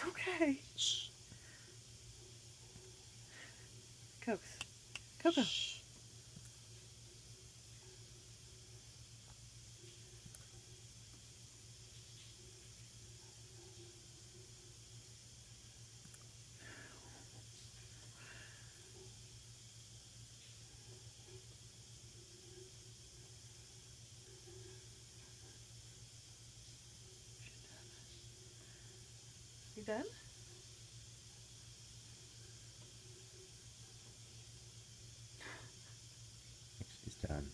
Okay. Shh. Cokes. Coco. Shh. You done? She's done.